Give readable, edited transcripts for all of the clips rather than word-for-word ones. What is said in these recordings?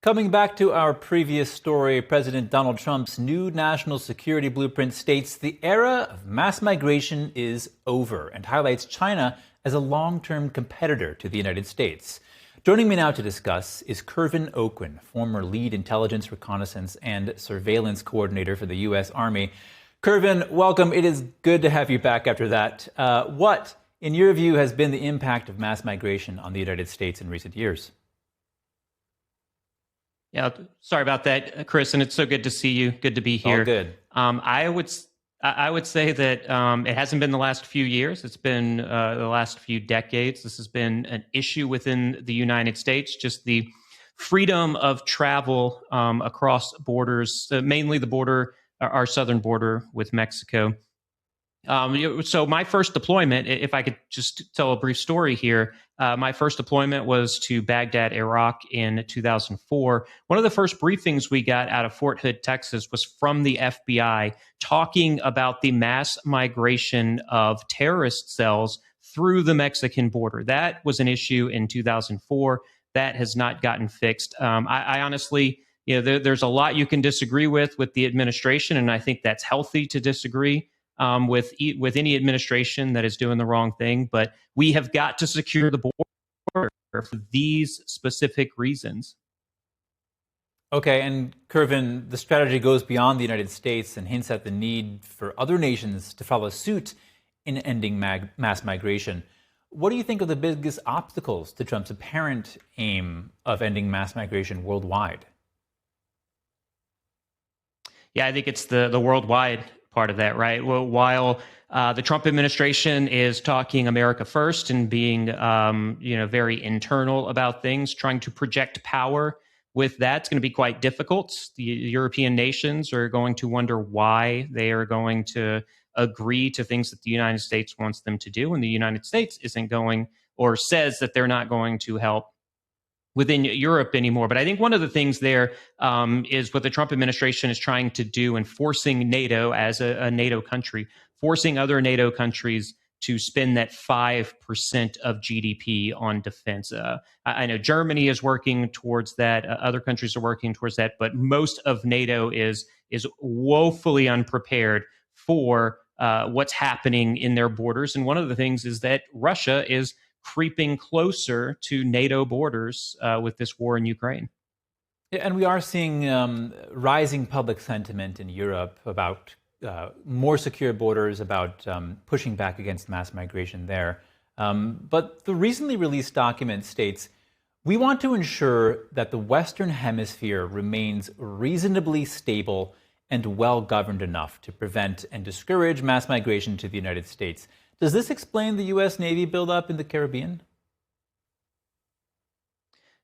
Coming back to our previous story, President Donald Trump's new national security blueprint states the era of mass migration is over and highlights China as a long-term competitor to the United States. Joining me now to discuss is Kervin Oquin, former lead intelligence, reconnaissance, and surveillance coordinator for the U.S. Army. Kervin, welcome. It is good to have you back after that. What, in your view, has been the impact of mass migration on the United States in recent years? Yeah, sorry about that, Chris, and it's so good to see you. Good to be here. All good. I would say that it hasn't been the last few years. It's been the last few decades. This has been an issue within the United States, just the freedom of travel across borders, mainly the border, our southern border with Mexico. So my first deployment, if I could just tell a brief story here, my first deployment was to Baghdad, Iraq in 2004. One of the first briefings we got out of Fort Hood, Texas was from the FBI talking about the mass migration of terrorist cells through the Mexican border. That was an issue in 2004. That has not gotten fixed. I honestly, there's a lot you can disagree with the administration, and I think that's healthy to disagree with any administration that is doing the wrong thing. But we have got to secure the border for these specific reasons. Okay, and Kervin, the strategy goes beyond the United States and hints at the need for other nations to follow suit in ending mass migration. What do you think are the biggest obstacles to Trump's apparent aim of ending mass migration worldwide? Yeah, I think it's the worldwide part of that, right? Well, while the Trump administration is talking America first and being, very internal about things, trying to project power with that, it's going to be quite difficult. The European nations are going to wonder why they are going to agree to things that the United States wants them to do, and the United States isn't going, or says that they're not going to help within Europe anymore. But I think one of the things there is what the Trump administration is trying to do in forcing NATO as a NATO country, forcing other NATO countries to spend that 5% of GDP on defense. I know Germany is working towards that. Other countries are working towards that. But most of NATO is woefully unprepared for what's happening in their borders. And one of the things is that Russia is creeping closer to NATO borders with this war in Ukraine. Yeah, and we are seeing rising public sentiment in Europe about more secure borders, about pushing back against mass migration there. But the recently released document states, we want to ensure that the Western Hemisphere remains reasonably stable and well-governed enough to prevent and discourage mass migration to the United States. Does this explain the U.S. Navy buildup in the Caribbean?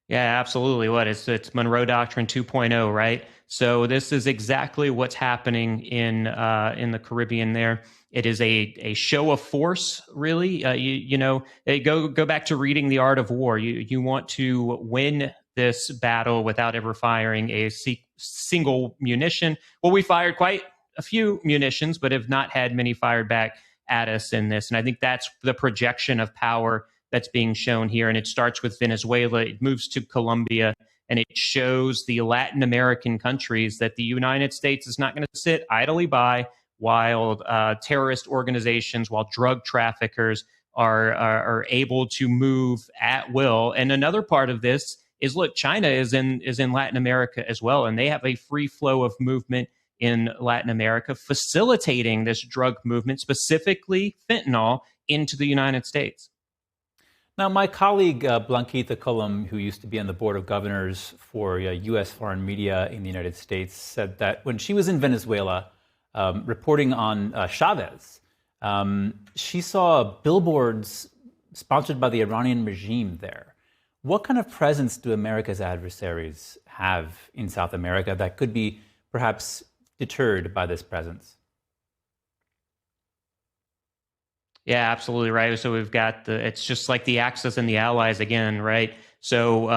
Yeah, absolutely. It's Monroe Doctrine 2.0, right? So this is exactly what's happening in the Caribbean there. It is a show of force, really. Go back to reading The Art of War. You want to win this battle without ever firing a single munition. Well, we fired quite a few munitions, but have not had many fired back at us in this. And I think that's the projection of power that's being shown here. And it starts with Venezuela, it moves to Colombia, and it shows the Latin American countries that the United States is not going to sit idly by while terrorist organizations, while drug traffickers are able to move at will. And another part of this is, look, China is in Latin America as well, and they have a free flow of movement in Latin America, facilitating this drug movement, specifically fentanyl, into the United States. Now, my colleague Blanquita Cullum, who used to be on the board of governors for U.S. foreign media in the United States, said that when she was in Venezuela reporting on Chavez, she saw billboards sponsored by the Iranian regime there. What kind of presence do America's adversaries have in South America that could be perhaps deterred by this presence? Yeah, absolutely right. So we've got it's just like the Axis and the Allies again, right? So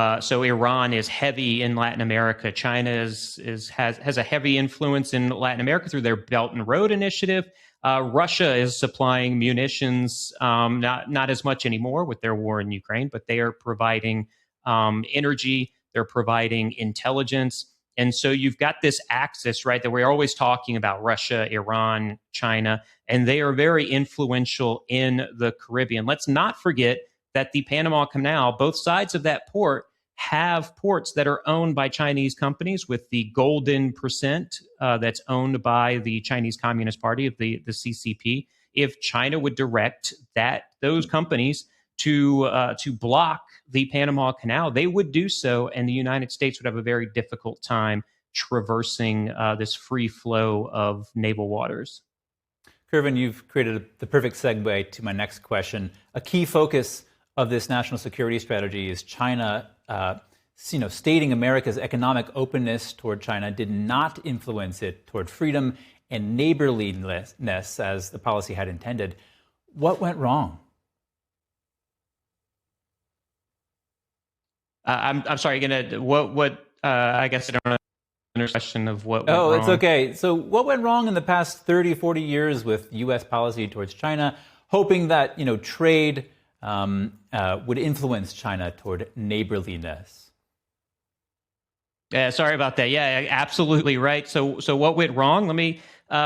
Iran is heavy in Latin America. China has a heavy influence in Latin America through their Belt and Road Initiative. Russia is supplying munitions, not as much anymore with their war in Ukraine, but they are providing energy They're providing intelligence. And so you've got this axis, right, that we're always talking about: Russia, Iran, China, and they are very influential in the Caribbean. Let's not forget that the Panama Canal, both sides of that port, have ports that are owned by Chinese companies, with the golden percent that's owned by the Chinese Communist Party of the CCP. If China would direct those companies to block the Panama Canal, they would do so, and the United States would have a very difficult time traversing this free flow of naval waters. Kervin, you've created the perfect segue to my next question. A key focus of this national security strategy is China, stating America's economic openness toward China did not influence it toward freedom and neighborliness as the policy had intended. What went wrong? I'm sorry. I guess I don't know the question of what went wrong. Oh, it's okay. So what went wrong in the past 30, 40 years with U.S. policy towards China, hoping that, trade would influence China toward neighborliness? Yeah, sorry about that. Yeah, absolutely right. So what went wrong? Let me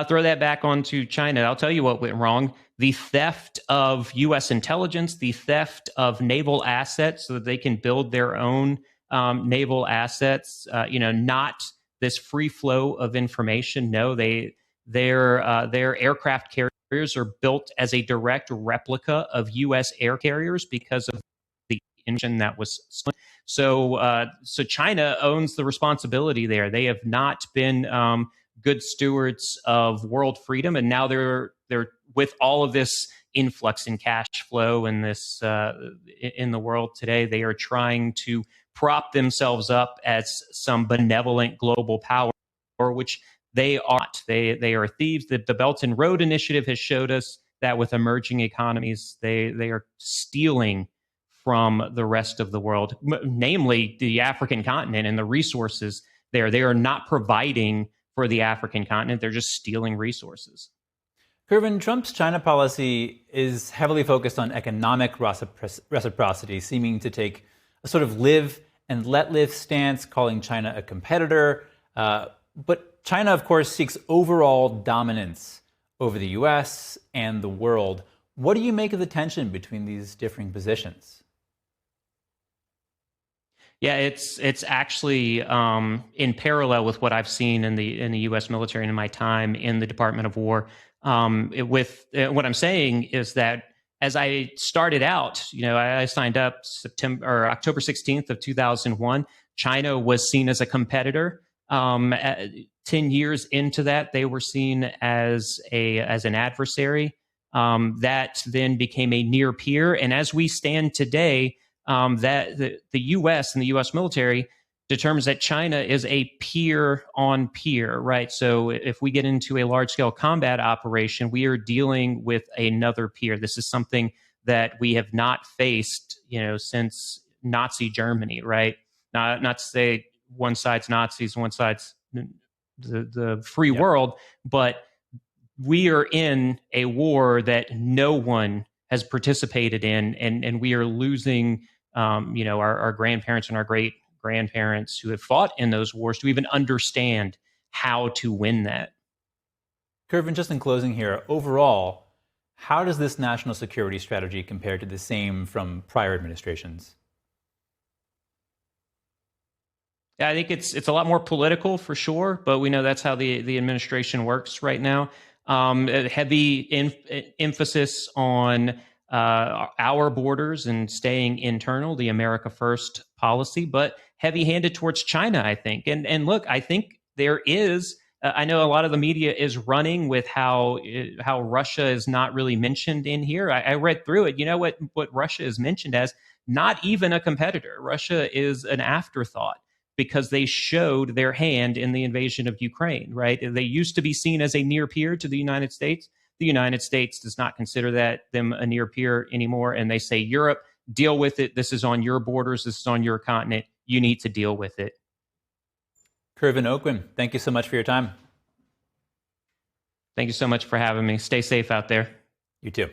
throw that back onto China. I'll tell you what went wrong. The theft of U.S. intelligence, the theft of naval assets so that they can build their own naval assets, not this free flow of information. No, their aircraft carriers are built as a direct replica of U.S. air carriers because of the engine that was stolen. So China owns the responsibility there. They have not been good stewards of world freedom, and now they're with all of this influx in cash flow in this in the world today. They are trying to prop themselves up as some benevolent global power, which they aren't. They are thieves. The Belt and Road Initiative has showed us that with emerging economies, they are stealing from the rest of the world, namely the African continent and the resources there. They are not providing for the African continent. They're just stealing resources. Kervin, Trump's China policy is heavily focused on economic reciprocity, seeming to take a sort of live and let live stance, calling China a competitor. But China, of course, seeks overall dominance over the U.S. and the world. What do you make of the tension between these differing positions? Yeah, it's actually in parallel with what I've seen in the U.S. military and in my time in the Department of War. What I'm saying is that as I started out, I signed up October 16th of 2001. China was seen as a competitor. 10 years into that, they were seen as an adversary. That then became a near peer, and as we stand today, that the U.S. and the U.S. military determines that China is a peer on peer, right? So if we get into a large-scale combat operation, we are dealing with another peer. This is something that we have not faced, since Nazi Germany, right? Not to say one side's Nazis, one side's the free world, but we are in a war that no one has participated in, and we are losing our grandparents and our great grandparents who have fought in those wars to even understand how to win that. Kervin, just in closing here, overall, how does this national security strategy compare to the same from prior administrations? Yeah, I think it's a lot more political for sure, but we know that's how the administration works right now. A heavy emphasis on our borders and staying internal, the America First policy, but heavy-handed towards China, I think. And look, I think there is. I know a lot of the media is running with how Russia is not really mentioned in here. I read through it. You know what Russia is mentioned as? Not even a competitor. Russia is an afterthought, because they showed their hand in the invasion of Ukraine, right? They used to be seen as a near peer to the United States. The United States does not consider them a near peer anymore, and they say, Europe, deal with it. This is on your borders. This is on your continent. You need to deal with it. Kervin Oakman, thank you so much for your time. Thank you so much for having me. Stay safe out there. You too.